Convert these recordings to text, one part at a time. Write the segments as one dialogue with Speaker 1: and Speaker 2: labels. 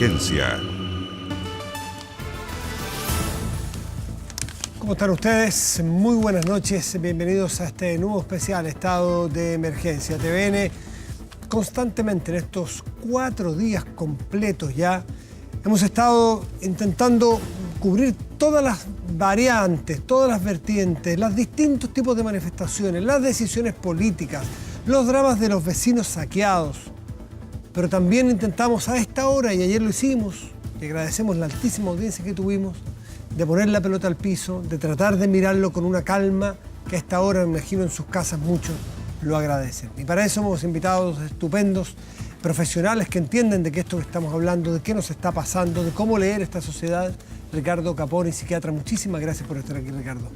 Speaker 1: Emergencia.
Speaker 2: ¿Cómo están ustedes? Muy buenas noches. Bienvenidos a este nuevo especial Estado de Emergencia. TVN constantemente en estos 4 días completos ya hemos estado intentando cubrir todas las variantes, todas las vertientes, los distintos tipos de manifestaciones, las decisiones políticas, los dramas de los vecinos saqueados. Pero también intentamos a esta hora, y ayer lo hicimos, y agradecemos la altísima audiencia que tuvimos, de poner la pelota al piso, de tratar de mirarlo con una calma que a esta hora, me imagino, en sus casas muchos lo agradecen. Y para eso hemos invitados estupendos profesionales que entienden de qué esto que estamos hablando, de qué nos está pasando, de cómo leer esta sociedad. Ricardo Caponi, psiquiatra, muchísimas gracias por estar aquí, Ricardo.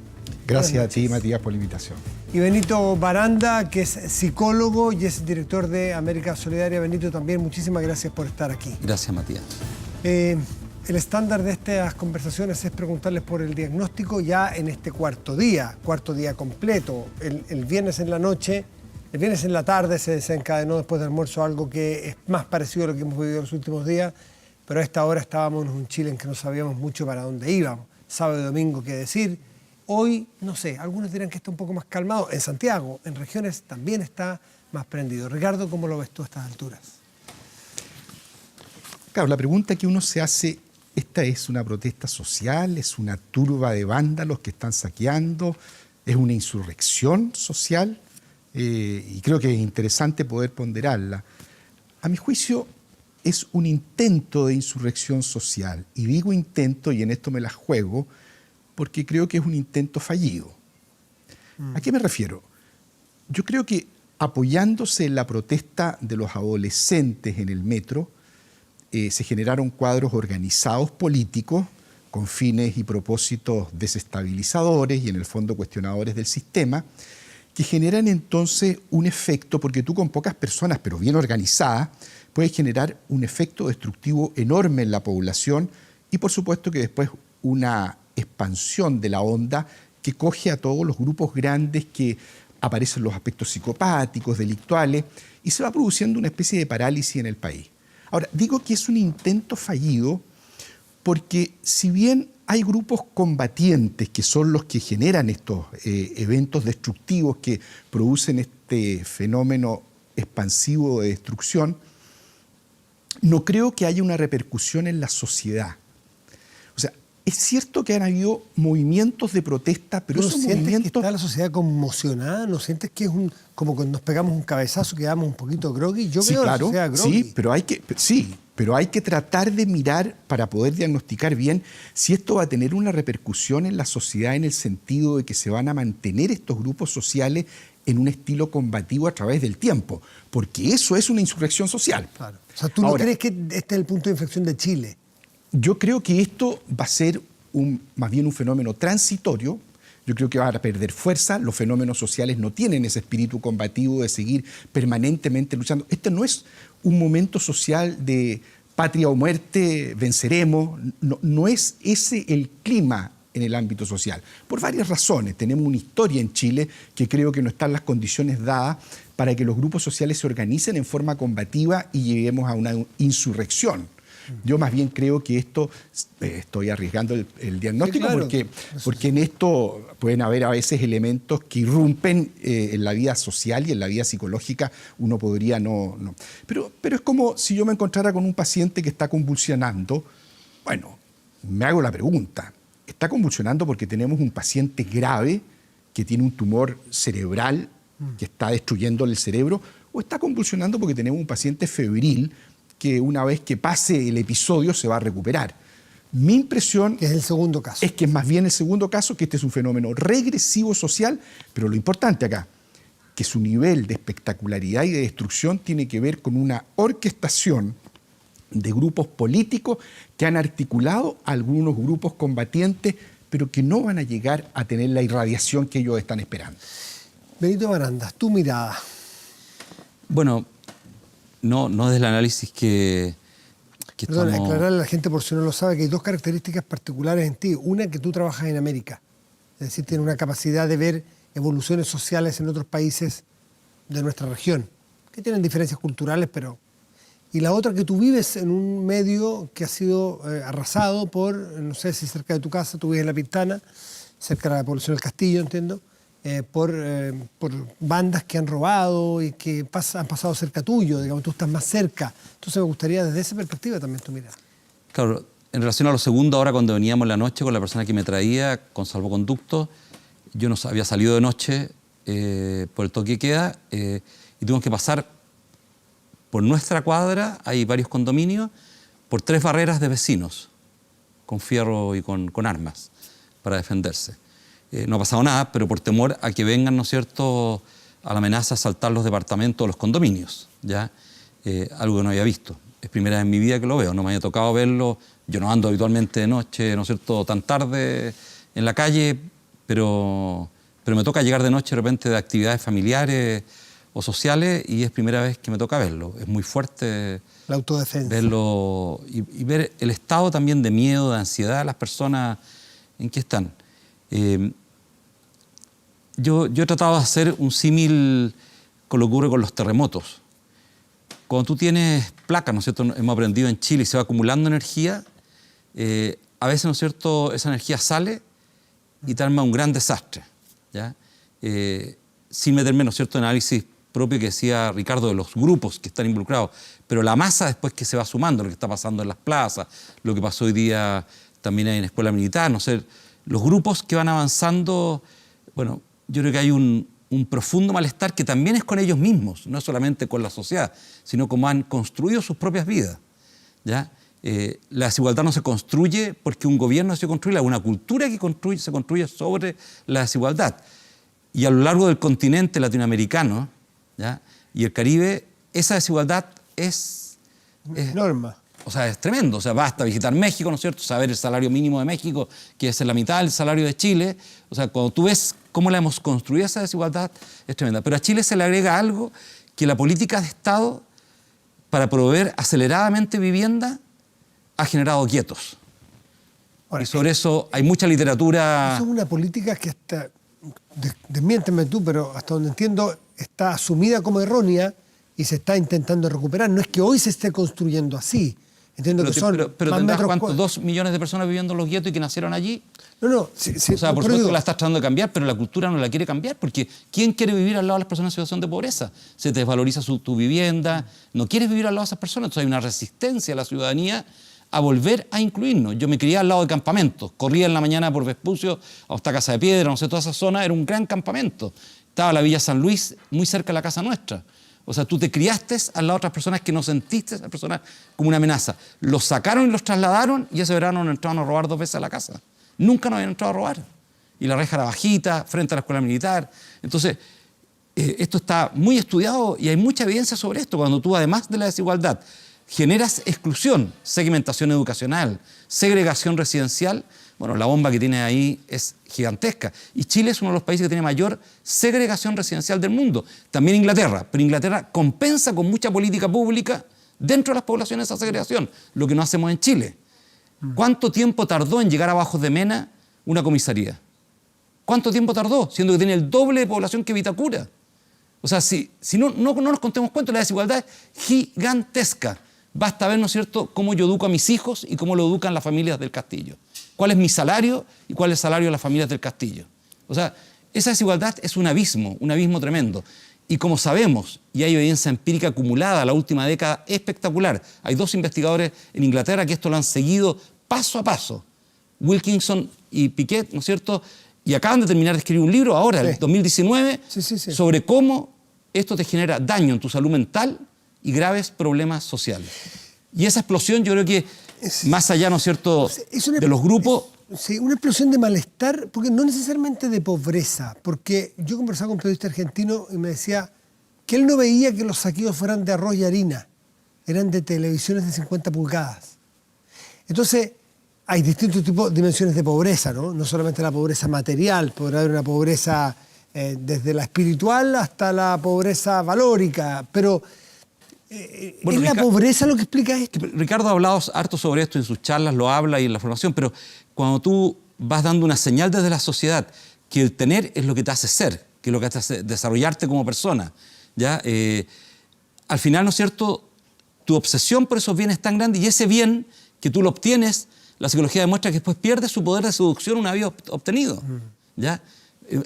Speaker 3: Gracias a ti, Matías, por la invitación.
Speaker 2: Y Benito Baranda, que es psicólogo y es director de América Solidaria. Benito, también muchísimas gracias por estar aquí.
Speaker 4: Gracias, Matías.
Speaker 2: El estándar de estas conversaciones es preguntarles por el diagnóstico ya en este cuarto día completo. El viernes en la noche, el viernes en la tarde se desencadenó después del almuerzo algo que es más parecido a lo que hemos vivido los últimos días, pero a esta hora estábamos en un Chile en que no sabíamos mucho para dónde íbamos. Sábado y domingo, qué decir. Hoy, no sé, algunos dirán que está un poco más calmado. En Santiago, en regiones, también está más prendido. Ricardo, ¿cómo lo ves tú a estas alturas?
Speaker 3: Claro, la pregunta que uno se hace, ¿esta es una protesta social? ¿Es una turba de vándalos que están saqueando? ¿Es una insurrección social? Y creo que es interesante poder ponderarla. A mi juicio, es un intento de insurrección social. Y digo intento, y en esto me la juego, porque creo que es un intento fallido. ¿A qué me refiero? Yo creo que apoyándose en la protesta de los adolescentes en el metro, se generaron cuadros organizados políticos con fines y propósitos desestabilizadores y en el fondo cuestionadores del sistema, que generan entonces un efecto, porque tú con pocas personas, pero bien organizadas, puedes generar un efecto destructivo enorme en la población y por supuesto que después una expansión de la onda que coge a todos los grupos grandes que aparecen los aspectos psicopáticos, delictuales, y se va produciendo una especie de parálisis en el país. Ahora, digo que es un intento fallido porque si bien hay grupos combatientes que son los que generan estos eventos destructivos que producen este fenómeno expansivo de destrucción, no creo que haya una repercusión en la sociedad. O sea, es cierto que han habido movimientos de protesta, pero esos movimientos...
Speaker 2: ¿No sientes que está la sociedad conmocionada? ¿No sientes que es como cuando nos pegamos un cabezazo y quedamos un poquito groggy? Yo veo
Speaker 3: claro,
Speaker 2: la sociedad groggy.
Speaker 3: Pero hay que tratar de mirar para poder diagnosticar bien si esto va a tener una repercusión en la sociedad en el sentido de que se van a mantener estos grupos sociales en un estilo combativo a través del tiempo, porque eso es una insurrección social.
Speaker 2: Claro. O sea, ¿tú no crees que este es el punto de inflexión de Chile?
Speaker 3: Yo creo que esto va a ser más bien un fenómeno transitorio. Yo creo que va a perder fuerza. Los fenómenos sociales no tienen ese espíritu combativo de seguir permanentemente luchando. Este no es un momento social de patria o muerte, venceremos. No es ese el clima en el ámbito social. Por varias razones. Tenemos una historia en Chile que creo que no están las condiciones dadas para que los grupos sociales se organicen en forma combativa y lleguemos a una insurrección. Yo más bien creo que esto, estoy arriesgando el diagnóstico, sí, claro, porque en esto pueden haber a veces elementos que irrumpen en la vida social y en la vida psicológica, uno podría no. Pero es como si yo me encontrara con un paciente que está convulsionando. Bueno, me hago la pregunta, ¿está convulsionando porque tenemos un paciente grave que tiene un tumor cerebral que está destruyéndole el cerebro? ¿O está convulsionando porque tenemos un paciente febril que una vez que pase el episodio se va a recuperar? Mi impresión
Speaker 2: es el segundo caso.
Speaker 3: Es que es más bien el segundo caso, que este es un fenómeno regresivo social, pero lo importante acá, que su nivel de espectacularidad y de destrucción tiene que ver con una orquestación de grupos políticos que han articulado a algunos grupos combatientes, pero que no van a llegar a tener la irradiación que ellos están esperando.
Speaker 2: Benito Baranda, tu mirada.
Speaker 4: Bueno, no desde el análisis que
Speaker 2: Perdón,
Speaker 4: estamos...
Speaker 2: aclararle a la gente por si no lo sabe que hay 2 características particulares en ti. Una, que tú trabajas en América. Es decir, tienes una capacidad de ver evoluciones sociales en otros países de nuestra región, que tienen diferencias culturales, pero... y la otra que tú vives en un medio que ha sido arrasado por, no sé si cerca de tu casa, tú vives en La Pintana, cerca de la población del Castillo, entiendo, por bandas que han robado y que han pasado cerca tuyo, digamos, tú estás más cerca. Entonces me gustaría desde esa perspectiva también tu mirada.
Speaker 4: Claro, en relación a lo segundo, ahora cuando veníamos en la noche con la persona que me traía con salvoconducto, yo no había salido de noche por el toque de queda y tuvimos que pasar por nuestra cuadra, hay varios condominios, por 3 barreras de vecinos, con fierro y con armas, para defenderse. No ha pasado nada, pero por temor a que vengan, ¿no es cierto?, a la amenaza de asaltar los departamentos o los condominios, ¿ya? Algo que no había visto. Es primera vez en mi vida que lo veo, no me había tocado verlo. Yo no ando habitualmente de noche, ¿no es cierto?, tan tarde en la calle, pero me toca llegar de noche de repente de actividades familiares o sociales y es primera vez que me toca verlo. Es muy fuerte
Speaker 2: la autodefensa.
Speaker 4: Verlo y ver el estado también de miedo, de ansiedad de las personas en que están. Yo he tratado de hacer un símil con lo que ocurre con los terremotos. Cuando tú tienes placas, ¿no es cierto?, hemos aprendido en Chile y se va acumulando energía, a veces, ¿no es cierto?, esa energía sale y te arma un gran desastre, ¿ya? Sin meterme, ¿no es cierto?, en análisis propio que decía Ricardo de los grupos que están involucrados, pero la masa después que se va sumando, lo que está pasando en las plazas, lo que pasó hoy día también en la escuela militar, no sé, los grupos que van avanzando, bueno, yo creo que hay un profundo malestar que también es con ellos mismos, no solamente con la sociedad, sino como han construido sus propias vidas, ¿ya? La desigualdad no se construye porque un gobierno se construye, una cultura que se construye sobre la desigualdad. Y a lo largo del continente latinoamericano, ¿ya?, y el Caribe, esa desigualdad es
Speaker 2: norma.
Speaker 4: O sea, es tremendo. O sea, basta visitar México, ¿no es cierto?, saber el salario mínimo de México, que es la mitad del salario de Chile. O sea, cuando tú ves cómo la hemos construido esa desigualdad, es tremenda. Pero a Chile se le agrega algo, que la política de Estado para proveer aceleradamente vivienda ha generado guetos.
Speaker 2: Ahora,
Speaker 4: y sobre eso hay mucha literatura.
Speaker 2: Eso es una política que hasta, desmiénteme tú, pero hasta donde entiendo, está asumida como errónea y se está intentando recuperar. No es que hoy se esté construyendo así. Entiendo que son
Speaker 4: pero
Speaker 2: más
Speaker 4: ¿tendrás
Speaker 2: metros
Speaker 4: cuántos? 2 millones de personas viviendo en los guetos y que nacieron allí.
Speaker 2: No, sí,
Speaker 4: o sea, por supuesto que la estás tratando de cambiar, pero la cultura no la quiere cambiar, porque ¿quién quiere vivir al lado de las personas en situación de pobreza? Se te desvaloriza tu vivienda, no quieres vivir al lado de esas personas, entonces hay una resistencia a la ciudadanía a volver a incluirnos. Yo me crié al lado de campamentos, corría en la mañana por Vespucio hasta Casa de Piedra, no sé, toda esa zona era un gran campamento. Estaba la Villa San Luis muy cerca de la casa nuestra. O sea, tú te criaste al lado de otras personas que no sentiste a esas personas como una amenaza. Los sacaron y los trasladaron y ese verano nos entraron a robar 2 veces a la casa. Nunca nos habían entrado a robar. Y la reja era bajita, frente a la escuela militar. Entonces, esto está muy estudiado y hay mucha evidencia sobre esto. Cuando tú, además de la desigualdad, generas exclusión, segmentación educacional, segregación residencial, bueno, la bomba que tiene ahí es gigantesca. Y Chile es uno de los países que tiene mayor segregación residencial del mundo. También Inglaterra, pero Inglaterra compensa con mucha política pública dentro de las poblaciones esa segregación, lo que no hacemos en Chile. ¿Cuánto tiempo tardó en llegar a Bajos de Mena una comisaría? ¿Cuánto tiempo tardó? Siendo que tiene el doble de población que Vitacura. O sea, si no nos contemos cuentos, la desigualdad es gigantesca. Basta ver, ¿no es cierto?, cómo yo educo a mis hijos y cómo lo educan las familias del Castillo. ¿Cuál es mi salario y cuál es el salario de las familias del Castillo? O sea, esa desigualdad es un abismo tremendo. Y como sabemos, y hay evidencia empírica acumulada la última década espectacular, hay 2 investigadores en Inglaterra que esto lo han seguido paso a paso, Wilkinson y Piquet, ¿no es cierto?, y acaban de terminar de escribir un libro ahora, en 2019, sobre cómo esto te genera daño en tu salud mental y graves problemas sociales. Y esa explosión yo creo que, más allá, ¿no es cierto?, de los grupos.
Speaker 2: Sí, una explosión de malestar, porque no necesariamente de pobreza, porque yo conversaba con un periodista argentino y me decía que él no veía que los saqueos fueran de arroz y harina, eran de televisiones de 50 pulgadas. Entonces, hay distintos tipos de dimensiones de pobreza, ¿no? No solamente la pobreza material, podrá haber una pobreza desde la espiritual hasta la pobreza valórica, pero ¿es la pobreza lo que explica esto?
Speaker 4: Ricardo ha hablado harto sobre esto en sus charlas, lo habla y en la formación, pero cuando tú vas dando una señal desde la sociedad que el tener es lo que te hace ser, que es lo que te hace desarrollarte como persona, ¿ya? Al final, ¿no es cierto?, tu obsesión por esos bienes es tan grande y ese bien que tú lo obtienes, la psicología demuestra que después pierde su poder de seducción una vez obtenido. ¿Ya?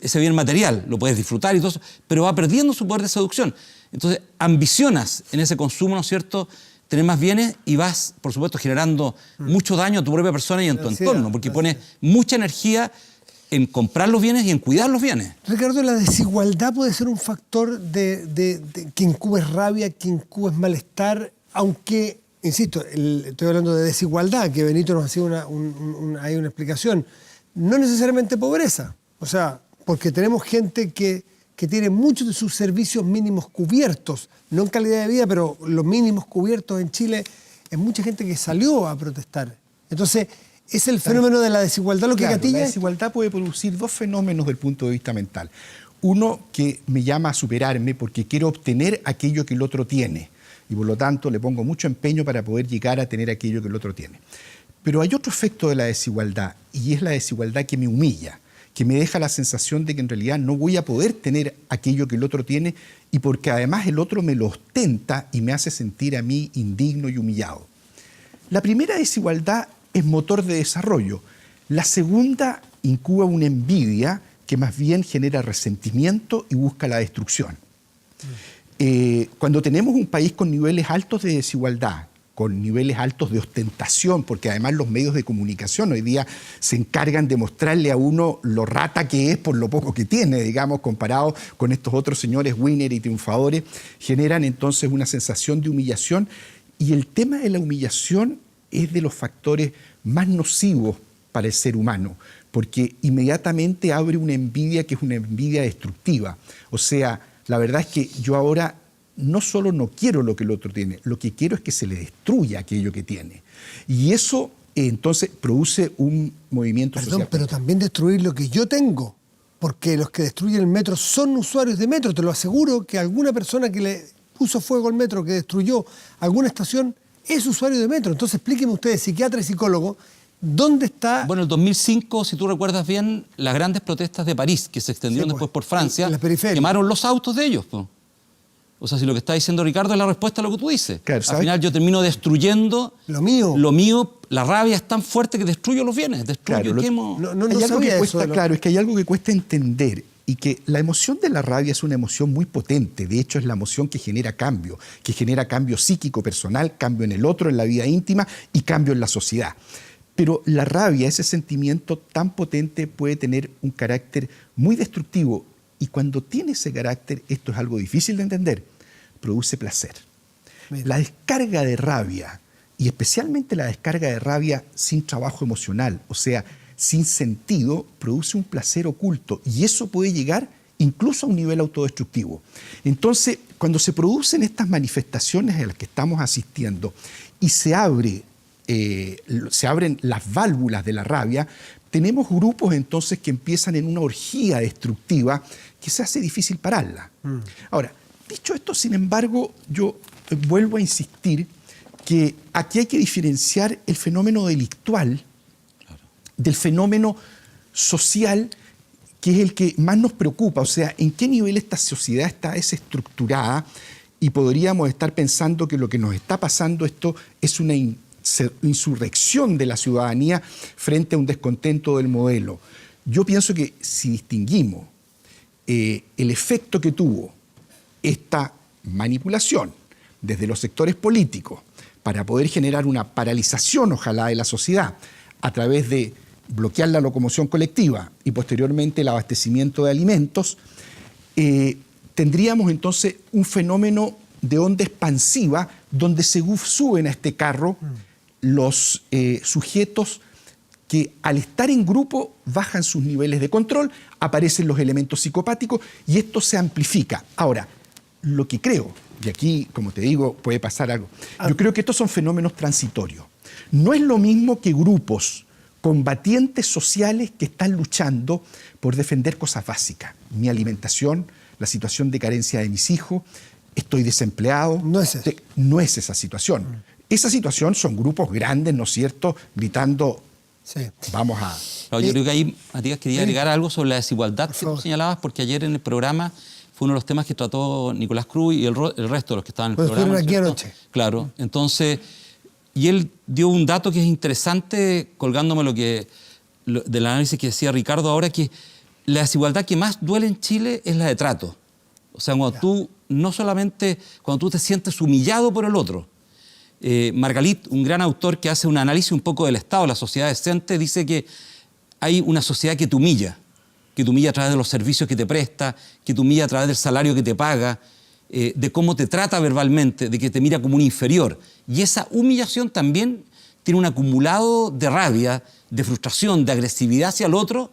Speaker 4: Ese bien material lo puedes disfrutar y todo eso, pero va perdiendo su poder de seducción. Entonces, ambicionas en ese consumo, ¿no es cierto?, tener más bienes y vas, por supuesto, generando mucho daño a tu propia persona y en tu entorno, porque pones mucha energía en comprar los bienes y en cuidar los bienes.
Speaker 2: Ricardo, la desigualdad puede ser un factor de que incubes rabia, que incubes malestar, aunque, insisto, estoy hablando de desigualdad, que Benito nos hacía hay una explicación, no necesariamente pobreza, o sea, porque tenemos gente que tiene muchos de sus servicios mínimos cubiertos, no en calidad de vida, pero los mínimos cubiertos en Chile, es mucha gente que salió a protestar. Entonces, es el fenómeno de la desigualdad lo que gatilla.
Speaker 3: La desigualdad puede producir dos fenómenos desde el punto de vista mental. Uno, que me llama a superarme porque quiero obtener aquello que el otro tiene y por lo tanto le pongo mucho empeño para poder llegar a tener aquello que el otro tiene. Pero hay otro efecto de la desigualdad y es la desigualdad que me humilla, que me deja la sensación de que en realidad no voy a poder tener aquello que el otro tiene y porque además el otro me lo ostenta y me hace sentir a mí indigno y humillado. La primera desigualdad es motor de desarrollo. La segunda incuba una envidia que más bien genera resentimiento y busca la destrucción. Cuando tenemos un país con niveles altos de desigualdad, con niveles altos de ostentación, porque además los medios de comunicación hoy día se encargan de mostrarle a uno lo rata que es por lo poco que tiene, digamos, comparado con estos otros señores winners y triunfadores, generan entonces una sensación de humillación y el tema de la humillación es de los factores más nocivos para el ser humano, porque inmediatamente abre una envidia que es una envidia destructiva. O sea, la verdad es que yo ahora no solo no quiero lo que el otro tiene, lo que quiero es que se le destruya aquello que tiene. Y eso entonces produce un movimiento social.
Speaker 2: Pero también destruir lo que yo tengo, porque los que destruyen el metro son usuarios de metro. Te lo aseguro que alguna persona que le puso fuego al metro, que destruyó alguna estación, es usuario de metro. Entonces explíquenme ustedes, psiquiatra y psicólogo, ¿dónde está?
Speaker 4: Bueno, en el 2005, si tú recuerdas bien, las grandes protestas de París, que se extendieron después por Francia,
Speaker 2: en la periferia,
Speaker 4: quemaron los autos de ellos, po. O sea, si lo que está diciendo Ricardo es la respuesta a lo que tú dices.
Speaker 3: Claro,
Speaker 4: al final yo termino destruyendo
Speaker 2: lo mío.
Speaker 4: Lo mío, la rabia es tan fuerte que destruyo los bienes, destruyo,
Speaker 3: claro,
Speaker 4: quemo.
Speaker 3: Hay algo que cuesta, claro, es que hay algo que cuesta entender y que la emoción de la rabia es una emoción muy potente. De hecho, es la emoción que genera cambio psíquico personal, cambio en el otro, en la vida íntima y cambio en la sociedad. Pero la rabia, ese sentimiento tan potente, puede tener un carácter muy destructivo y cuando tiene ese carácter, esto es algo difícil de entender, produce placer. Mira. La descarga de rabia, y especialmente la descarga de rabia sin trabajo emocional, o sea, sin sentido, produce un placer oculto y eso puede llegar incluso a un nivel autodestructivo. Entonces, cuando se producen estas manifestaciones a las que estamos asistiendo y se abren las válvulas de la rabia, tenemos grupos entonces que empiezan en una orgía destructiva que se hace difícil pararla. Ahora, dicho esto, sin embargo, yo vuelvo a insistir que aquí hay que diferenciar el fenómeno delictual del fenómeno social, que es el que más nos preocupa. O sea, en qué nivel esta sociedad está desestructurada y podríamos estar pensando que lo que nos está pasando esto es una insurrección de la ciudadanía frente a un descontento del modelo. Yo pienso que si distinguimos el efecto que tuvo esta manipulación desde los sectores políticos para poder generar una paralización, ojalá, de la sociedad a través de bloquear la locomoción colectiva y posteriormente el abastecimiento de alimentos, tendríamos entonces un fenómeno de onda expansiva donde se suben a este carro los sujetos que al estar en grupo bajan sus niveles de control, aparecen los elementos psicopáticos y esto se amplifica. Ahora, lo que creo, y aquí, como te digo, puede pasar algo, yo creo que estos son fenómenos transitorios. No es lo mismo que grupos combatientes sociales que están luchando por defender cosas básicas. Mi alimentación, la situación de carencia de mis hijos, estoy desempleado.
Speaker 2: No es eso.
Speaker 3: No es esa situación. Esa situación son grupos grandes, ¿no es cierto?, gritando, sí, vamos a...
Speaker 4: Claro, yo creo que ahí, Matías, quería agregar algo sobre la desigualdad que tú señalabas, porque ayer en el programa fue uno de los temas que trató Nicolás Cruz y el resto de los que estaban en el
Speaker 2: Pues
Speaker 4: programa.
Speaker 2: fueron aquí anoche.
Speaker 4: Claro, entonces, y él dio un dato que es interesante, colgándome del análisis que decía Ricardo ahora, que la desigualdad que más duele en Chile es la de trato. O sea, cuando tú, no solamente cuando tú te sientes humillado por el otro. Margalit, un gran autor que hace un análisis un poco del Estado, la sociedad decente, dice que hay una sociedad que te humilla a través de los servicios que te presta, que te humilla a través del salario que te paga, de cómo te trata verbalmente, de que te mira como un inferior. Y esa humillación también tiene un acumulado de rabia, de frustración, de agresividad hacia el otro,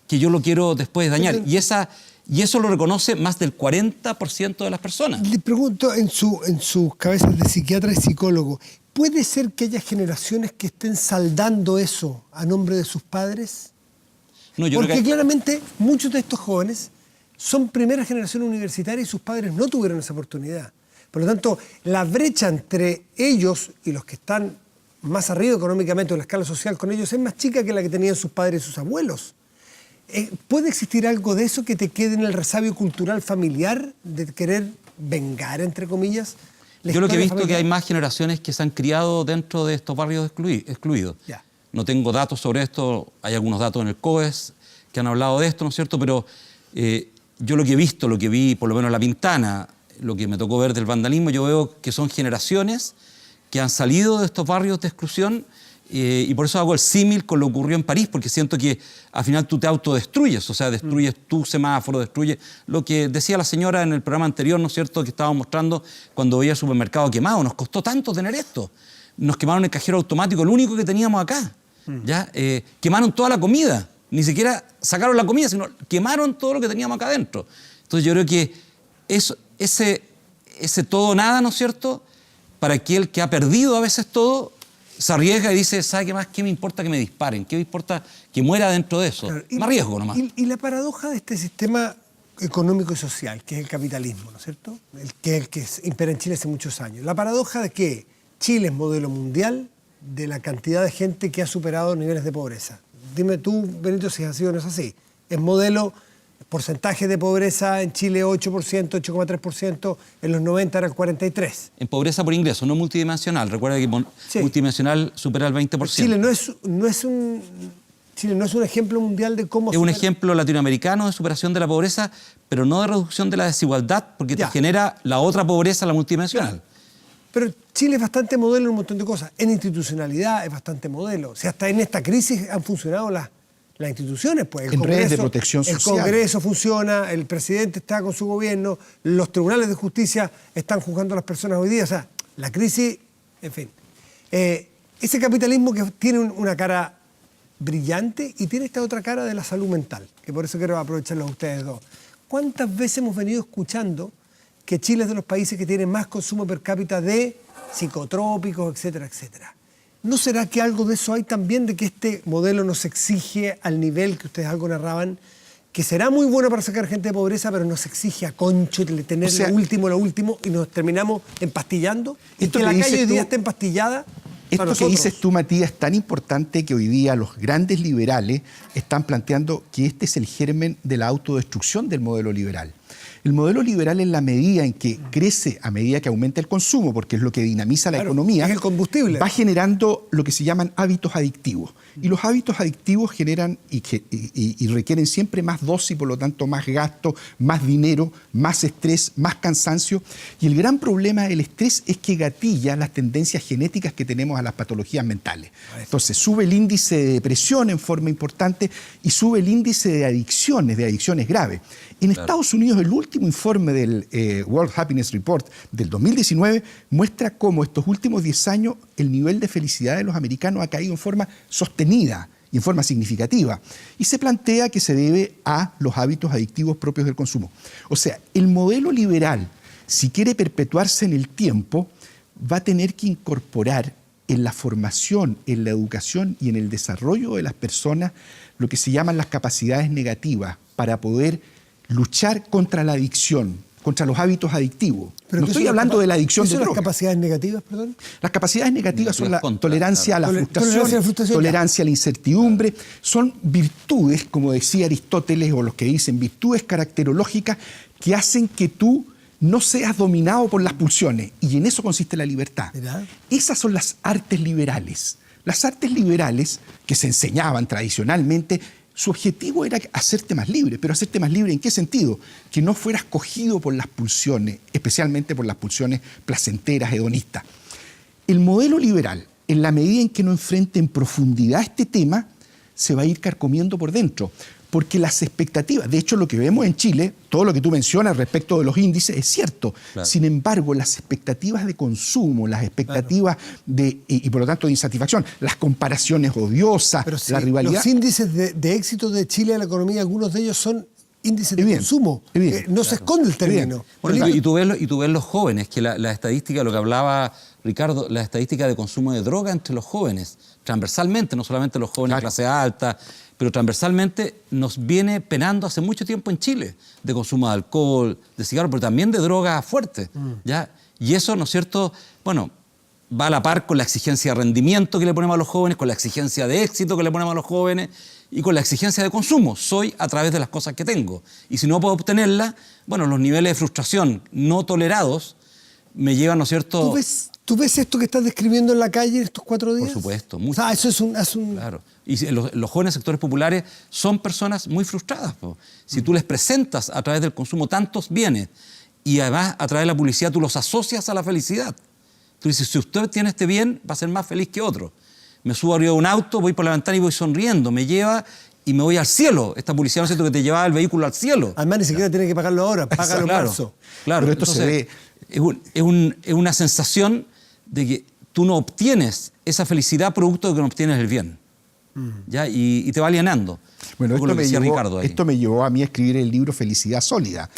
Speaker 4: que yo lo quiero después dañar. Y eso lo reconoce más del 40% de las personas.
Speaker 2: Le pregunto, en sus cabezas de psiquiatra y psicólogo, ¿puede ser que haya generaciones que estén saldando eso a nombre de sus padres?
Speaker 4: No, yo
Speaker 2: Porque
Speaker 4: creo que
Speaker 2: claramente muchos de estos jóvenes son primera generación universitaria y sus padres no tuvieron esa oportunidad. Por lo tanto, la brecha entre ellos y los que están más arriba económicamente en la escala social con ellos es más chica que la que tenían sus padres y sus abuelos. ¿Puede existir algo de eso que te quede en el resabio cultural familiar de querer vengar, entre comillas?
Speaker 4: Yo lo que he visto es que hay más generaciones que se han criado dentro de estos barrios excluidos.
Speaker 2: Ya.
Speaker 4: No tengo datos sobre esto, hay algunos datos en el COES que han hablado de esto, ¿no es cierto? Pero yo lo que he visto, lo que vi por lo menos en La Pintana, lo que me tocó ver del vandalismo, yo veo que son generaciones que han salido de estos barrios de exclusión. Y por eso hago el símil con lo que ocurrió en París, porque siento que al final tú te autodestruyes, o sea, destruyes tu semáforo, destruyes lo que decía la señora en el programa anterior, ¿no es cierto?, que estábamos mostrando cuando veía el supermercado quemado. Nos costó tanto tener esto. Nos quemaron el cajero automático, lo único que teníamos acá. ¿Ya? Quemaron toda la comida. Ni siquiera sacaron la comida, sino quemaron todo lo que teníamos acá adentro. Entonces yo creo que ese todo nada, ¿no es cierto?, para aquel que ha perdido a veces todo, se arriesga y dice, ¿sabe qué más? ¿Qué me importa que me disparen? ¿Qué me importa que muera dentro de eso?
Speaker 2: Claro,
Speaker 4: Me arriesgo nomás.
Speaker 2: Y la paradoja de este sistema económico y social, que es el capitalismo, ¿no es cierto? El que impera en Chile hace muchos años. La paradoja de que Chile es modelo mundial de la cantidad de gente que ha superado niveles de pobreza. Dime tú, Benito, si es así o no es así. Es modelo, porcentaje de pobreza en Chile 8%, 8,3%, en los 90 era el 43%.
Speaker 4: En pobreza por ingreso, no multidimensional. Recuerda que
Speaker 2: Sí.
Speaker 4: multidimensional supera el 20%.
Speaker 2: Chile no es un ejemplo mundial de cómo...
Speaker 4: Es un ejemplo latinoamericano de superación de la pobreza, pero no de reducción de la desigualdad, porque
Speaker 2: Ya.
Speaker 4: te genera la otra pobreza, la multidimensional.
Speaker 2: Pero Chile es bastante modelo en un montón de cosas. En institucionalidad es bastante modelo. O sea, hasta en esta crisis han funcionado las instituciones. Pues
Speaker 3: En redes de protección social.
Speaker 2: El Congreso funciona, el presidente está con su gobierno, los tribunales de justicia están juzgando a las personas hoy día. O sea, la crisis, en fin. Ese capitalismo que tiene una cara brillante y tiene esta otra cara de la salud mental, que por eso quiero aprovecharlos a ustedes dos. ¿Cuántas veces hemos venido escuchando que Chile es de los países que tienen más consumo per cápita de psicotrópicos, etcétera, etcétera? ¿No será que algo de eso hay también, de que este modelo nos exige al nivel que ustedes algo narraban, que será muy bueno para sacar gente de pobreza, pero nos exige a concho tener lo último, y nos terminamos empastillando? Y
Speaker 3: Esto
Speaker 2: que la
Speaker 3: que
Speaker 2: calle hoy
Speaker 3: dices
Speaker 2: día
Speaker 3: tú-
Speaker 2: esté empastillada.
Speaker 3: Esto
Speaker 2: para
Speaker 3: que
Speaker 2: nosotros.
Speaker 3: dices tú, Matías, es tan importante que hoy día los grandes liberales están planteando que este es el germen de la autodestrucción del modelo liberal. El modelo liberal, en la medida en que crece a medida que aumenta el consumo, porque es lo que dinamiza la
Speaker 2: Claro,
Speaker 3: economía,
Speaker 2: es el combustible.
Speaker 3: va generando lo que se llaman hábitos adictivos. Y los hábitos adictivos generan y requieren siempre más dosis, por lo tanto más gasto, más dinero, más estrés, más cansancio. Y el gran problema del estrés es que gatilla las tendencias genéticas que tenemos a las patologías mentales. Entonces sube el índice de depresión en forma importante y sube el índice de adicciones graves. En Estados Unidos, el último informe del World Happiness Report del 2019 muestra cómo estos últimos 10 años el nivel de felicidad de los americanos ha caído en forma sostenida y en forma significativa. Y se plantea que se debe a los hábitos adictivos propios del consumo. O sea, el modelo liberal, si quiere perpetuarse en el tiempo, va a tener que incorporar en la formación, en la educación y en el desarrollo de las personas lo que se llaman las capacidades negativas para poder luchar contra la adicción, contra los hábitos adictivos.
Speaker 2: Pero
Speaker 3: no estoy hablando de la adicción de
Speaker 2: ¿Son las
Speaker 3: drogas.
Speaker 2: capacidades negativas, perdón?
Speaker 3: Las capacidades negativas son la tolerancia a la
Speaker 2: Tolerancia a la frustración,
Speaker 3: tolerancia a la incertidumbre. Son virtudes, como decía Aristóteles, o los que dicen virtudes caracterológicas que hacen que tú no seas dominado por las pulsiones. Y en eso consiste la libertad.
Speaker 2: Mirá.
Speaker 3: Esas son las artes liberales. Las artes liberales, que se enseñaban tradicionalmente, su objetivo era hacerte más libre. ¿Pero hacerte más libre en qué sentido? Que no fueras cogido por las pulsiones, especialmente por las pulsiones placenteras, hedonistas. El modelo liberal, en la medida en que no enfrente en profundidad este tema, se va a ir carcomiendo por dentro. Porque las expectativas, de hecho lo que vemos en Chile, todo lo que tú mencionas respecto de los índices es cierto. Claro. Sin embargo, las expectativas de consumo, las expectativas y por lo tanto de insatisfacción, las comparaciones odiosas,
Speaker 2: pero sí,
Speaker 3: la rivalidad.
Speaker 2: Los índices de éxito de Chile en la economía, algunos de ellos son índices de consumo. No se esconde el término.
Speaker 4: Bueno, y tú ves los jóvenes, que la estadística, lo que hablaba Ricardo, la estadística de consumo de droga entre los jóvenes, transversalmente, no solamente los jóvenes de clase alta, pero transversalmente nos viene penando hace mucho tiempo en Chile, de consumo de alcohol, de cigarros, pero también de drogas fuertes, ¿ya? Y eso, ¿no es cierto?, bueno, va a la par con la exigencia de rendimiento que le ponemos a los jóvenes, con la exigencia de éxito que le ponemos a los jóvenes y con la exigencia de consumo. Soy a través de las cosas que tengo. Y si no puedo obtenerlas, bueno, los niveles de frustración no tolerados me llevan, ¿no es cierto?
Speaker 2: ¿Tú ves esto que estás describiendo en la calle estos 4 días?
Speaker 4: Por supuesto. Mucho.
Speaker 2: O sea, eso es un...
Speaker 4: Claro. Y los jóvenes sectores populares son personas muy frustradas. Si tú les presentas a través del consumo tantos bienes y además a través de la publicidad tú los asocias a la felicidad. Tú dices, si usted tiene este bien, va a ser más feliz que otro. Me subo arriba de un auto, voy por la ventana y voy sonriendo. Me lleva y me voy al cielo. Esta publicidad, ¿no es cierto?, que te lleva el vehículo al cielo.
Speaker 2: Además, ni siquiera tiene que pagarlo ahora, págalo en marzo.
Speaker 4: Claro,
Speaker 3: pero esto
Speaker 4: entonces, se ve. Es una sensación de que tú no obtienes esa felicidad producto de que no obtienes el bien. ¿Ya? Y te va alienando.
Speaker 3: Bueno, esto me llevó a mí a escribir el libro Felicidad Sólida.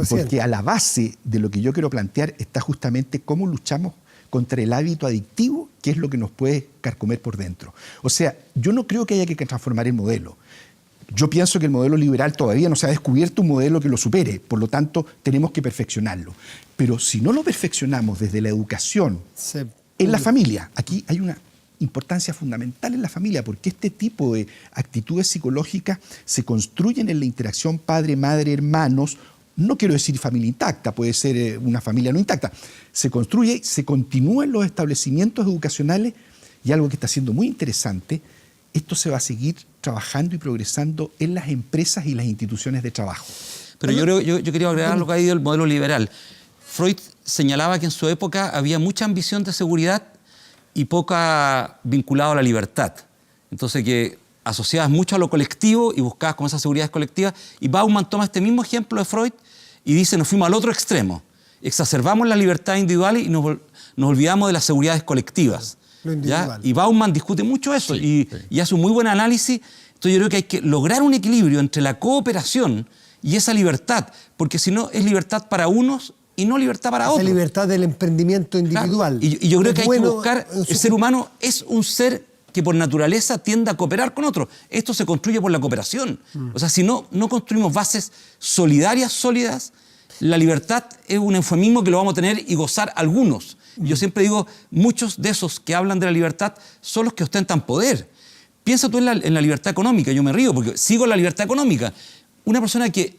Speaker 3: Porque a la base de lo que yo quiero plantear está justamente cómo luchamos contra el hábito adictivo, que es lo que nos puede carcomer por dentro. O sea, yo no creo que haya que transformar el modelo. Yo pienso que el modelo liberal todavía no se ha descubierto un modelo que lo supere, por lo tanto tenemos que perfeccionarlo. Pero si no lo perfeccionamos desde la educación, en la familia, aquí hay una importancia fundamental en la familia, porque este tipo de actitudes psicológicas se construyen en la interacción padre, madre, hermanos. No quiero decir familia intacta, puede ser una familia no intacta. Se construye, se continúa en los establecimientos educacionales y algo que está siendo muy interesante, esto se va a seguir trabajando y progresando en las empresas y las instituciones de trabajo.
Speaker 4: Pero yo quería agregar lo que ha ido el modelo liberal. Freud señalaba que en su época había mucha ambición de seguridad y poca vinculada a la libertad. Entonces que asociabas mucho a lo colectivo y buscabas con esas seguridades colectivas. Y Bauman toma este mismo ejemplo de Freud y dice, nos fuimos al otro extremo. Exacerbamos la libertad individual y nos olvidamos de las seguridades colectivas. ¿Ya? Y Bauman discute mucho eso y hace un muy buen análisis. Entonces yo creo que hay que lograr un equilibrio entre la cooperación y esa libertad, porque si no es libertad para unos y no libertad para otros.
Speaker 2: La libertad del emprendimiento individual.
Speaker 4: Claro. Y yo creo que hay que buscar, el ser humano es un ser que por naturaleza tiende a cooperar con otros. Esto se construye por la cooperación. O sea, si no construimos bases solidarias, sólidas, la libertad es un eufemismo que lo vamos a tener y gozar algunos. Yo siempre digo, muchos de esos que hablan de la libertad son los que ostentan poder. Piensa tú en la libertad económica. Yo me río porque sigo la libertad económica. Una persona que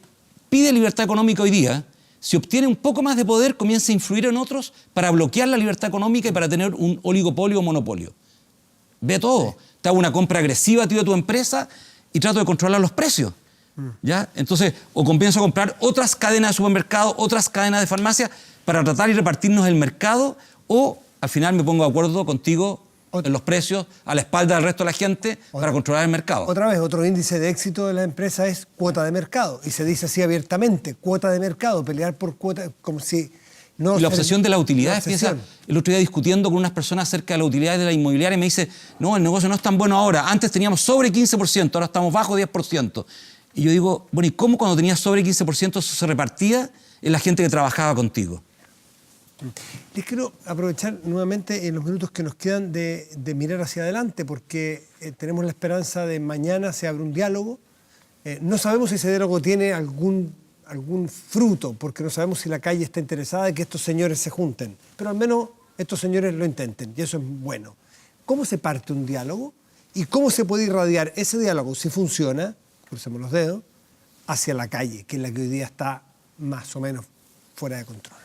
Speaker 4: pide libertad económica hoy día, si obtiene un poco más de poder, comienza a influir en otros para bloquear la libertad económica y para tener un oligopolio o monopolio. Ve todo. Te hago una compra agresiva, tío, de tu empresa y trato de controlar los precios. ¿Ya? Entonces, o comienzo a comprar otras cadenas de supermercados, otras cadenas de farmacia para tratar y repartirnos el mercado, o al final me pongo de acuerdo contigo en los precios a la espalda del resto de la gente para controlar el mercado.
Speaker 2: Otra vez, otro índice de éxito de la empresa es cuota de mercado. Y se dice así abiertamente, cuota de mercado, pelear por cuota, como si... No,
Speaker 4: y la obsesión de la utilidad. Piensa, el otro día discutiendo con unas personas acerca de la utilidad de la inmobiliaria, me dice, no, el negocio no es tan bueno ahora. Antes teníamos sobre 15%, ahora estamos bajo 10%. Y yo digo, bueno, ¿y cómo cuando tenías sobre 15% eso se repartía en la gente que trabajaba contigo?
Speaker 2: Les quiero aprovechar nuevamente en los minutos que nos quedan de mirar hacia adelante, porque tenemos la esperanza de mañana se abre un diálogo. No sabemos si ese diálogo tiene algún algún fruto, porque no sabemos si la calle está interesada en que estos señores se junten, pero al menos estos señores lo intenten, y eso es bueno. ¿Cómo se parte un diálogo? ¿Y cómo se puede irradiar ese diálogo, si funciona, crucemos los dedos, hacia la calle, que es la que hoy día está más o menos fuera de control?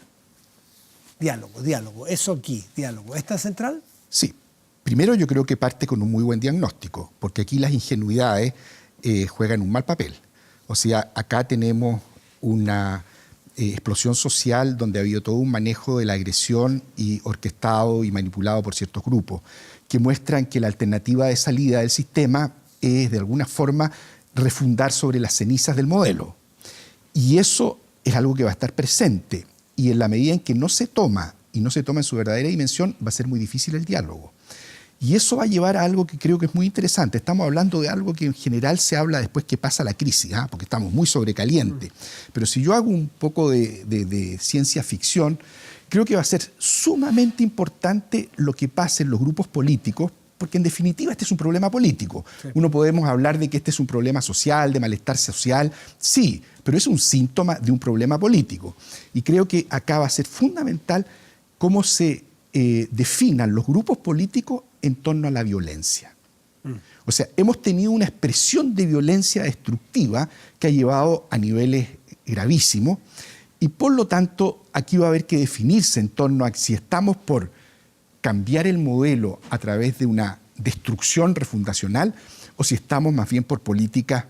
Speaker 2: Diálogo. Eso aquí, diálogo. ¿Está central?
Speaker 3: Sí. Primero yo creo que parte con un muy buen diagnóstico, porque aquí las ingenuidades juegan un mal papel. O sea, acá tenemos una explosión social donde ha habido todo un manejo de la agresión y orquestado y manipulado por ciertos grupos, que muestran que la alternativa de salida del sistema es de alguna forma refundar sobre las cenizas del modelo. Y eso es algo que va a estar presente. Y en la medida en que no se toma, y no se toma en su verdadera dimensión, va a ser muy difícil el diálogo. Y eso va a llevar a algo que creo que es muy interesante. Estamos hablando de algo que en general se habla después que pasa la crisis, porque estamos muy sobrecalientes. Pero si yo hago un poco de ciencia ficción, creo que va a ser sumamente importante lo que pase en los grupos políticos, porque en definitiva este es un problema político. Sí. Uno podemos hablar de que este es un problema social, de malestar social, sí, pero es un síntoma de un problema político. Y creo que acá va a ser fundamental cómo se definan los grupos políticos en torno a la violencia. O sea, hemos tenido una expresión de violencia destructiva que ha llevado a niveles gravísimos y por lo tanto aquí va a haber que definirse en torno a si estamos por cambiar el modelo a través de una destrucción refundacional o si estamos más bien por políticas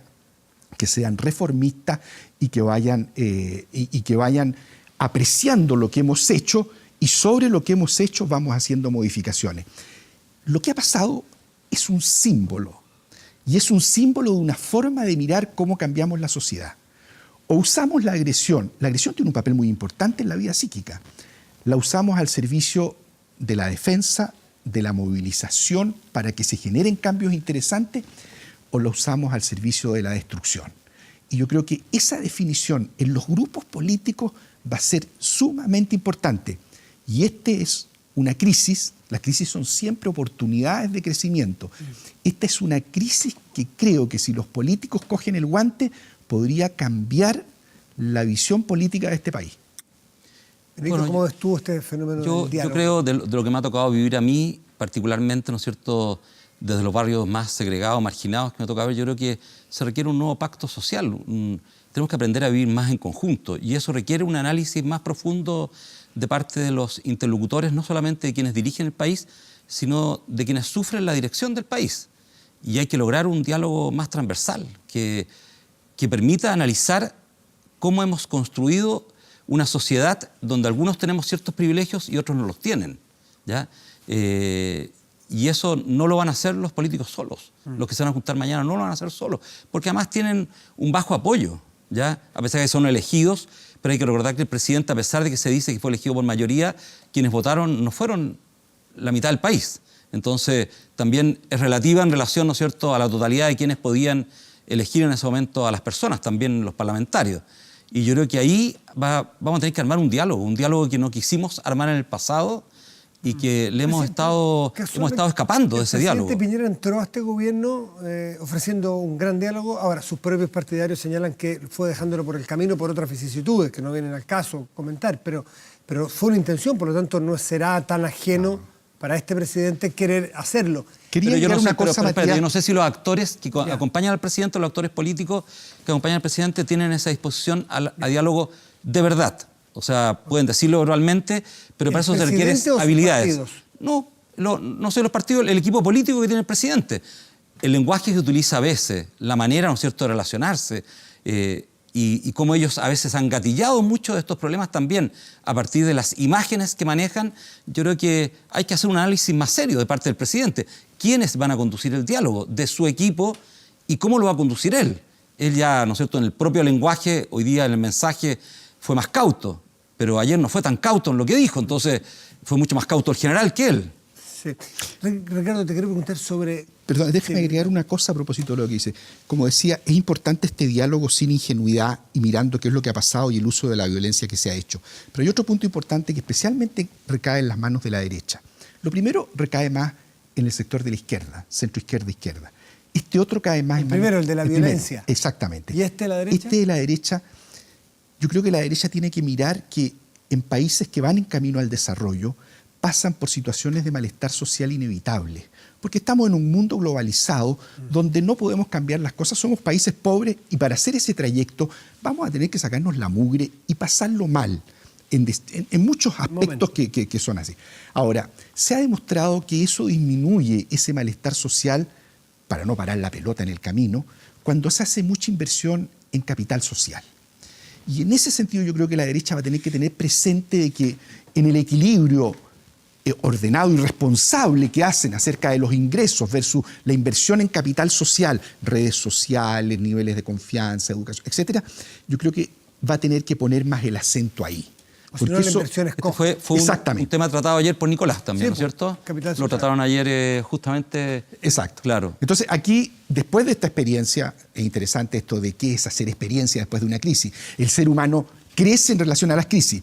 Speaker 3: que sean reformistas y que vayan apreciando lo que hemos hecho y sobre lo que hemos hecho vamos haciendo modificaciones. Lo que ha pasado es un símbolo, y es un símbolo de una forma de mirar cómo cambiamos la sociedad. O usamos la agresión tiene un papel muy importante en la vida psíquica, la usamos al servicio de la defensa, de la movilización para que se generen cambios interesantes, o la usamos al servicio de la destrucción. Y yo creo que esa definición en los grupos políticos va a ser sumamente importante. Y este es una crisis, las crisis son siempre oportunidades de crecimiento. Esta es una crisis que creo que si los políticos cogen el guante, podría cambiar la visión política de este país.
Speaker 2: Enrique, ¿cómo estuvo este fenómeno del diálogo?
Speaker 4: Yo creo, de lo que me ha tocado vivir a mí, particularmente, ¿no es cierto?, desde los barrios más segregados, marginados que me toca ver, yo creo que se requiere un nuevo pacto social. Tenemos que aprender a vivir más en conjunto y eso requiere un análisis más profundo de parte de los interlocutores, no solamente de quienes dirigen el país, sino de quienes sufren la dirección del país. Y hay que lograr un diálogo más transversal que permita analizar cómo hemos construido una sociedad donde algunos tenemos ciertos privilegios y otros no los tienen, ¿ya? Y eso no lo van a hacer los políticos solos. Los que se van a juntar mañana no lo van a hacer solos, porque además tienen un bajo apoyo, ¿ya? A pesar de que son elegidos, pero hay que recordar que el presidente, a pesar de que se dice que fue elegido por mayoría, quienes votaron no fueron la mitad del país. Entonces, también es relativa en relación, ¿no es cierto?, a la totalidad de quienes podían elegir en ese momento a las personas, también los parlamentarios. Y yo creo que ahí vamos a tener que armar un diálogo que no quisimos armar en el pasado y que le hemos estado escapando de ese diálogo.
Speaker 2: El presidente Piñera entró a este gobierno ofreciendo un gran diálogo. Ahora, sus propios partidarios señalan que fue dejándolo por el camino por otras vicisitudes que no vienen al caso comentar, pero fue una intención, por lo tanto no será tan ajeno para este presidente querer hacerlo.
Speaker 4: Pero yo no sé si los actores que acompañan al presidente, los actores políticos que acompañan al presidente tienen esa disposición a diálogo de verdad. O sea, pueden decirlo verbalmente, pero para eso se requieren habilidades. No sé los partidos, el equipo político que tiene el presidente. El lenguaje que utiliza a veces, la manera, ¿no es cierto?, de relacionarse y cómo ellos a veces han gatillado muchos de estos problemas también a partir de las imágenes que manejan. Yo creo que hay que hacer un análisis más serio de parte del presidente. ¿Quiénes van a conducir el diálogo de su equipo y cómo lo va a conducir él? Él ya, ¿no es cierto?, en el propio lenguaje, hoy día en el mensaje fue más cauto. Pero ayer no fue tan cauto en lo que dijo, entonces fue mucho más cauto el general que él.
Speaker 2: Sí. Ricardo, te quiero preguntar sobre...
Speaker 3: Perdón, déjame agregar una cosa a propósito de lo que dice. Como decía, es importante este diálogo sin ingenuidad y mirando qué es lo que ha pasado y el uso de la violencia que se ha hecho. Pero hay otro punto importante que especialmente recae en las manos de la derecha. Lo primero recae más en el sector de la izquierda, centro-izquierda-izquierda. Este otro cae más...
Speaker 2: El primero, el de la violencia.
Speaker 3: Primero, exactamente.
Speaker 2: ¿Y este de la derecha?
Speaker 3: Este de la derecha yo creo que la derecha tiene que mirar que en países que van en camino al desarrollo pasan por situaciones de malestar social inevitables, porque estamos en un mundo globalizado donde no podemos cambiar las cosas, somos países pobres y para hacer ese trayecto vamos a tener que sacarnos la mugre y pasarlo mal en muchos aspectos que son así. Ahora, se ha demostrado que eso disminuye ese malestar social, para no parar la pelota en el camino, cuando se hace mucha inversión en capital social. Y en ese sentido yo creo que la derecha va a tener que tener presente de que en el equilibrio ordenado y responsable que hacen acerca de los ingresos versus la inversión en capital social, redes sociales, niveles de confianza, educación, etcétera, yo creo que va a tener que poner más el acento ahí.
Speaker 2: O si no, la inversión es
Speaker 4: fue un tema tratado ayer por Nicolás también,
Speaker 2: sí,
Speaker 4: ¿no es cierto?
Speaker 2: Capital social.
Speaker 4: Lo trataron ayer justamente.
Speaker 3: Exacto.
Speaker 4: Claro.
Speaker 3: Entonces aquí, después de esta experiencia, es interesante esto de qué es hacer experiencia después de una crisis. El ser humano crece en relación a las crisis.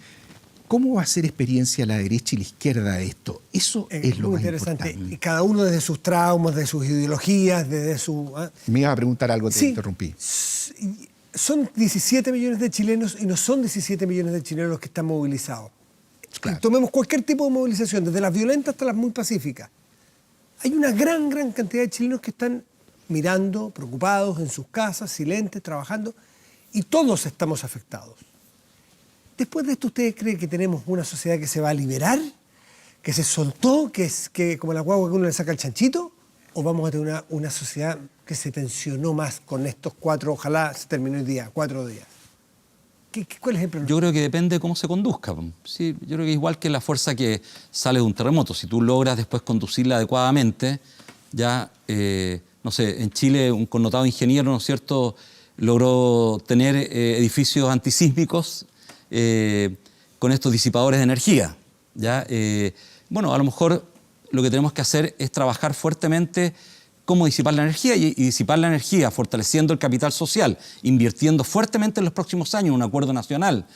Speaker 3: ¿Cómo va a hacer experiencia la derecha y la izquierda de esto? Eso es lo
Speaker 2: muy
Speaker 3: más
Speaker 2: interesante.
Speaker 3: importante.
Speaker 2: Y cada uno desde sus traumas, de sus ideologías, desde su...
Speaker 3: Me ibas a preguntar algo, te
Speaker 2: Sí.
Speaker 3: interrumpí.
Speaker 2: Son 17 millones de chilenos y no son 17 millones de chilenos los que están movilizados.
Speaker 3: Claro.
Speaker 2: Tomemos cualquier tipo de movilización, desde las violentas hasta las muy pacíficas. Hay una gran cantidad de chilenos que están mirando, preocupados, en sus casas, silentes, trabajando, y todos estamos afectados. Después de esto, ¿ustedes creen que tenemos una sociedad que se va a liberar? ¿Que se soltó? ¿Que como la guagua que uno le saca el chanchito? ¿O vamos a tener una sociedad que se tensionó más con estos 4, ojalá se terminó el día, 4 días? ¿Cuál es el problema?
Speaker 4: Yo creo que depende de cómo se conduzca. Sí, yo creo que igual que la fuerza que sale de un terremoto, si tú logras después conducirla adecuadamente, ya, no sé, en Chile un connotado ingeniero, ¿no es cierto?, logró tener edificios antisísmicos con estos disipadores de energía. ¿Ya? Bueno, a lo mejor lo que tenemos que hacer es trabajar fuertemente cómo disipar la energía y disipar la energía fortaleciendo el capital social, invirtiendo fuertemente en los próximos años un acuerdo nacional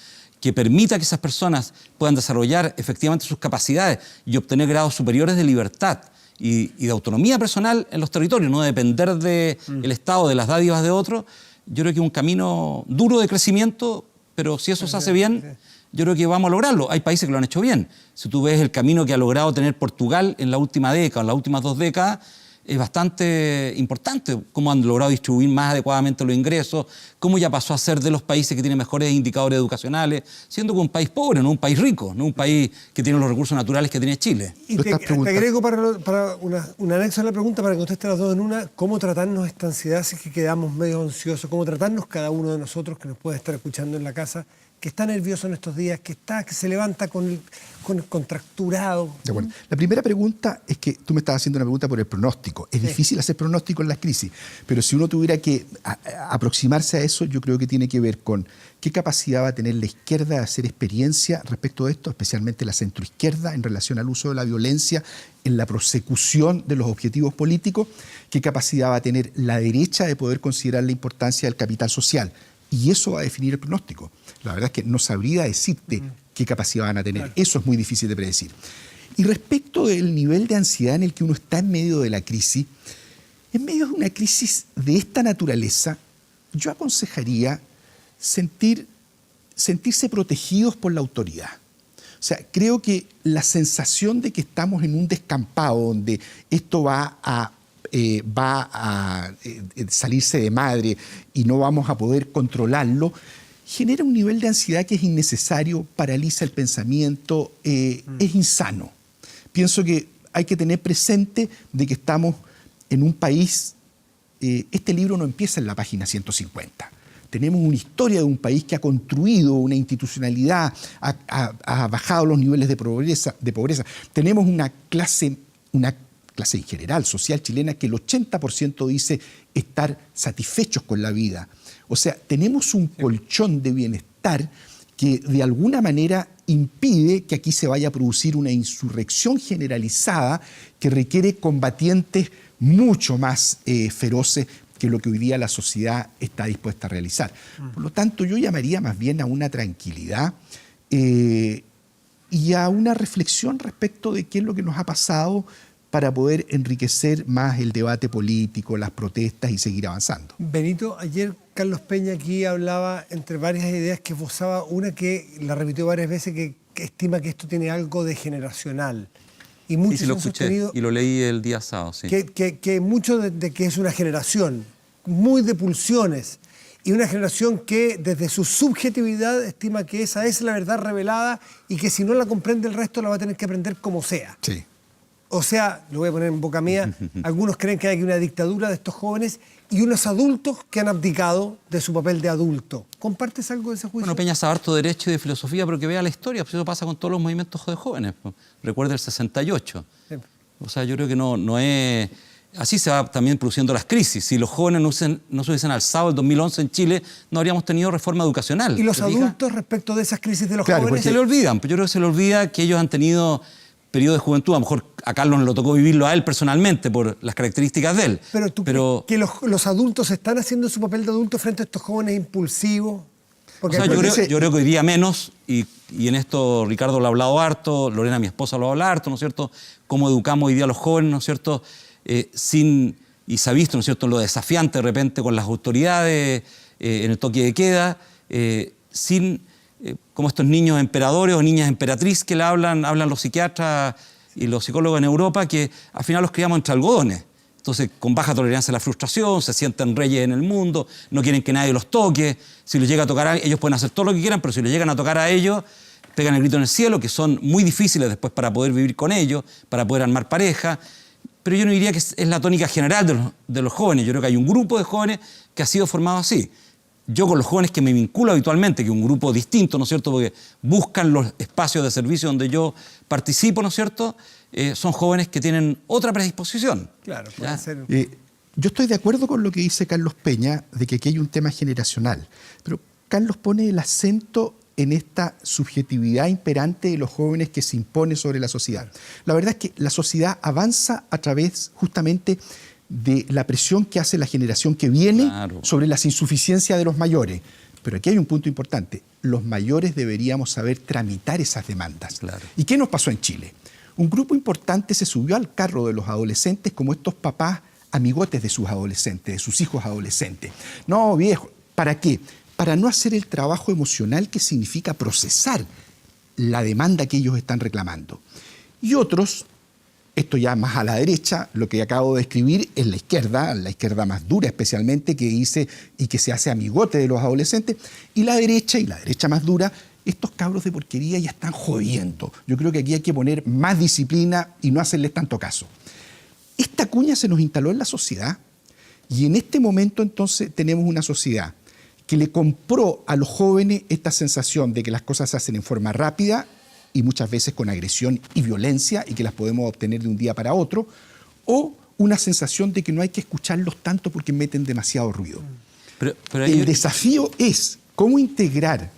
Speaker 4: que permita que esas personas puedan desarrollar efectivamente sus capacidades y obtener grados superiores de libertad y de autonomía personal en los territorios, no depender del Estado, de las dádivas de otros. Yo creo que es un camino duro de crecimiento, pero si eso se hace bien, yo creo que vamos a lograrlo. Hay países que lo han hecho bien. Si tú ves el camino que ha logrado tener Portugal en la última década, en las últimas 2 décadas, es bastante importante cómo han logrado distribuir más adecuadamente los ingresos, cómo ya pasó a ser de los países que tienen mejores indicadores educacionales, siendo que un país pobre, no un país rico, no un país que tiene los recursos naturales que tiene Chile.
Speaker 2: Y te agrego para un anexo a la pregunta para que conteste las dos en una, ¿cómo tratarnos esta ansiedad si es que quedamos medio ansiosos? ¿Cómo tratarnos cada uno de nosotros que nos puede estar escuchando en la casa, que está nervioso en estos días, que se levanta con el contracturado?
Speaker 3: De acuerdo. La primera pregunta es que tú me estabas haciendo una pregunta por el pronóstico. Es difícil hacer pronóstico en las crisis, pero si uno tuviera que aproximarse a eso, yo creo que tiene que ver con qué capacidad va a tener la izquierda de hacer experiencia respecto de esto, especialmente la centroizquierda en relación al uso de la violencia en la prosecución de los objetivos políticos, qué capacidad va a tener la derecha de poder considerar la importancia del capital social. Y eso va a definir el pronóstico. La verdad es que no sabría decirte qué capacidad van a tener. Claro. Eso es muy difícil de predecir. Y respecto del nivel de ansiedad en el que uno está en medio de la crisis, en medio de una crisis de esta naturaleza, yo aconsejaría sentirse protegidos por la autoridad. O sea, creo que la sensación de que estamos en un descampado donde esto va a salirse de madre y no vamos a poder controlarlo, genera un nivel de ansiedad que es innecesario, paraliza el pensamiento, es insano. Pienso que hay que tener presente de que estamos en un país, este libro no empieza en la página 150. Tenemos una historia de un país que ha construido una institucionalidad, ha bajado los niveles de pobreza. Tenemos una clase en general, social chilena, que el 80% dice estar satisfechos con la vida. O sea, tenemos un colchón de bienestar que de alguna manera impide que aquí se vaya a producir una insurrección generalizada que requiere combatientes mucho más feroces que lo que hoy día la sociedad está dispuesta a realizar. Por lo tanto, yo llamaría más bien a una tranquilidad y a una reflexión respecto de qué es lo que nos ha pasado para poder enriquecer más el debate político, las protestas y seguir avanzando.
Speaker 2: Benito, ayer Carlos Peña aquí hablaba entre varias ideas que esbozaba una que la repitió varias veces, que estima que esto tiene algo de generacional. Y muchos
Speaker 4: Sí, lo
Speaker 2: han
Speaker 4: escuché
Speaker 2: sostenido
Speaker 4: y lo leí el día sábado, sí.
Speaker 2: que mucho de que es una generación muy de pulsiones y una generación que desde su subjetividad estima que esa es la verdad revelada y que si no la comprende el resto la va a tener que aprender como sea.
Speaker 3: Sí.
Speaker 2: O sea, lo voy a poner en boca mía, algunos creen que hay una dictadura de estos jóvenes y unos adultos que han abdicado de su papel de adulto. ¿Compartes algo de ese juicio?
Speaker 4: Bueno, Peña sabe harto de derecho y de filosofía, pero que vea la historia, pues eso pasa con todos los movimientos de jóvenes. Pues. Recuerda el 68.
Speaker 2: Sí.
Speaker 4: O sea, yo creo que no es... Así se va también produciendo las crisis. Si los jóvenes no se hubiesen alzado el 2011 en Chile, no habríamos tenido reforma educacional.
Speaker 2: ¿Y los
Speaker 4: ¿te fijas?
Speaker 2: adultos respecto de esas crisis de los
Speaker 3: Claro,
Speaker 2: jóvenes?
Speaker 4: Se le olvidan. Yo creo que se le olvida que ellos han tenido periodo de juventud. A lo mejor a Carlos le tocó vivirlo a él personalmente por las características de él.
Speaker 2: Pero tú crees que los adultos están haciendo su papel de adultos frente a estos jóvenes impulsivos.
Speaker 4: O sea, yo creo que hoy día menos, y en esto Ricardo lo ha hablado harto, Lorena, mi esposa, lo ha hablado harto, ¿no es cierto? Cómo educamos hoy día a los jóvenes, ¿no es cierto? Y se ha visto, ¿no es cierto?, lo desafiante de repente con las autoridades en el toque de queda, como estos niños emperadores o niñas emperatriz que le hablan los psiquiatras y los psicólogos en Europa, que al final los criamos entre algodones. Entonces, con baja tolerancia a la frustración, se sienten reyes en el mundo, no quieren que nadie los toque. Si les llega a tocar ellos pueden hacer todo lo que quieran, pero si les llegan a tocar a ellos, pegan el grito en el cielo, que son muy difíciles después para poder vivir con ellos, para poder armar pareja. Pero yo no diría que es la tónica general de los jóvenes. Yo creo que hay un grupo de jóvenes que ha sido formado así. Yo con los jóvenes que me vinculo habitualmente, que es un grupo distinto, ¿no es cierto?, porque buscan los espacios de servicio donde yo participo, ¿no es cierto?, son jóvenes que tienen otra predisposición.
Speaker 2: Claro, puede ser.
Speaker 3: Yo estoy de acuerdo con lo que dice Carlos Peña, de que aquí hay un tema generacional, pero Carlos pone el acento en esta subjetividad imperante de los jóvenes que se impone sobre la sociedad. La verdad es que la sociedad avanza a través justamente de la presión que hace la generación que viene sobre las insuficiencias de los mayores. Pero aquí hay un punto importante. Los mayores deberíamos saber tramitar esas demandas.
Speaker 4: Claro.
Speaker 3: ¿Y qué nos pasó en Chile? Un grupo importante se subió al carro de los adolescentes como estos papás amigotes de sus adolescentes, de sus hijos adolescentes. No, viejo, ¿para qué? Para no hacer el trabajo emocional que significa procesar la demanda que ellos están reclamando. Y otros, esto ya más a la derecha, lo que acabo de describir es la izquierda más dura especialmente, que dice y que se hace amigote de los adolescentes, y la derecha más dura, estos cabros de porquería ya están jodiendo. Yo creo que aquí hay que poner más disciplina y no hacerles tanto caso. Esta cuña se nos instaló en la sociedad y en este momento entonces tenemos una sociedad que le compró a los jóvenes esta sensación de que las cosas se hacen en forma rápida y muchas veces con agresión y violencia y que las podemos obtener de un día para otro, o una sensación de que no hay que escucharlos tanto porque meten demasiado ruido.
Speaker 4: Pero
Speaker 3: el desafío es cómo integrar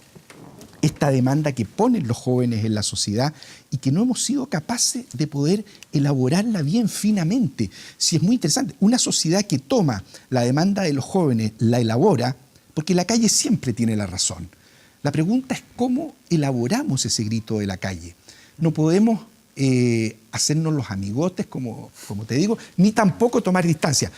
Speaker 3: esta demanda que ponen los jóvenes en la sociedad y que no hemos sido capaces de poder elaborarla bien finamente. Sí, es muy interesante. Una sociedad que toma la demanda de los jóvenes, la elabora, porque la calle siempre tiene la razón. La pregunta es cómo elaboramos ese grito de la calle. No podemos hacernos los amigotes, como te digo, ni tampoco tomar distancia.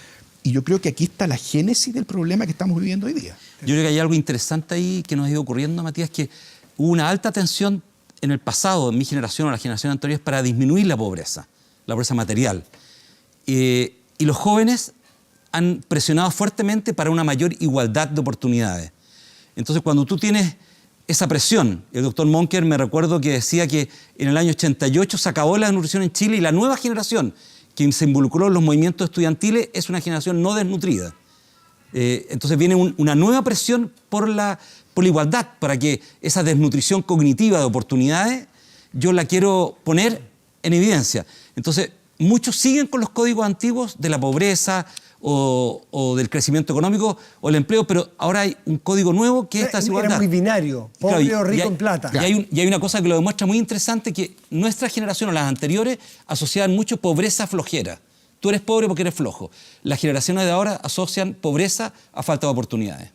Speaker 3: Y yo creo que aquí está la génesis del problema que estamos viviendo hoy día.
Speaker 4: Yo creo que hay algo interesante ahí que nos ha ido ocurriendo, Matías, que hubo una alta tensión en el pasado, en mi generación o la generación anterior, para disminuir la pobreza material. Y los jóvenes han presionado fuertemente para una mayor igualdad de oportunidades. Entonces, cuando tú tienes esa presión, el doctor Monker me recuerdo que decía que en el año 88 se acabó la desnutrición en Chile y la nueva generación que se involucró en los movimientos estudiantiles es una generación no desnutrida. Entonces viene una nueva presión por la igualdad, para que esa desnutrición cognitiva de oportunidades yo la quiero poner en evidencia. Entonces, muchos siguen con los códigos antiguos de la pobreza o del crecimiento económico o el empleo, pero ahora hay un código nuevo que es esta desigualdad.
Speaker 2: Era muy binario, pobre o rico en plata.
Speaker 4: Y hay una cosa que lo demuestra muy interesante, que nuestra generación o las anteriores asociaban mucho pobreza a flojera. Tú eres pobre porque eres flojo. Las generaciones de ahora asocian pobreza a falta de oportunidades.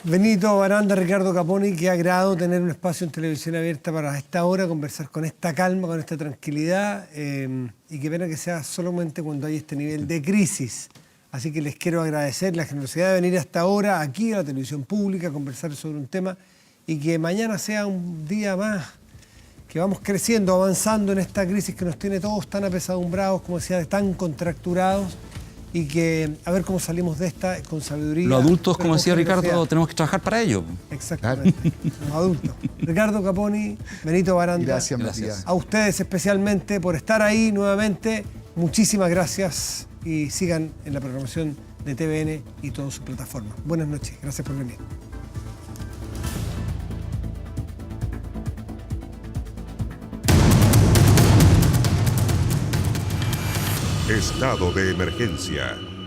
Speaker 2: Benito Baranda, Ricardo Caponi, qué agrado tener un espacio en televisión abierta para esta hora, conversar con esta calma, con esta tranquilidad, y qué pena que sea solamente cuando hay este nivel de crisis. Así que les quiero agradecer la generosidad de venir hasta ahora aquí a la televisión pública a conversar sobre un tema y que mañana sea un día más, que vamos creciendo, avanzando en esta crisis que nos tiene todos tan apesadumbrados, como decía, tan contracturados, y que a ver cómo salimos de esta con sabiduría.
Speaker 4: Los adultos, como decía
Speaker 2: generosidad.
Speaker 4: Ricardo, tenemos que trabajar para ello.
Speaker 2: Exactamente, los adultos. Ricardo Caponi, Benito Baranda.
Speaker 3: Gracias,
Speaker 4: Gracias.
Speaker 3: Matías.
Speaker 2: A ustedes especialmente por estar ahí nuevamente. Muchísimas gracias y sigan en la programación de TVN y todas sus plataformas. Buenas noches, gracias por venir.
Speaker 1: Estado de emergencia.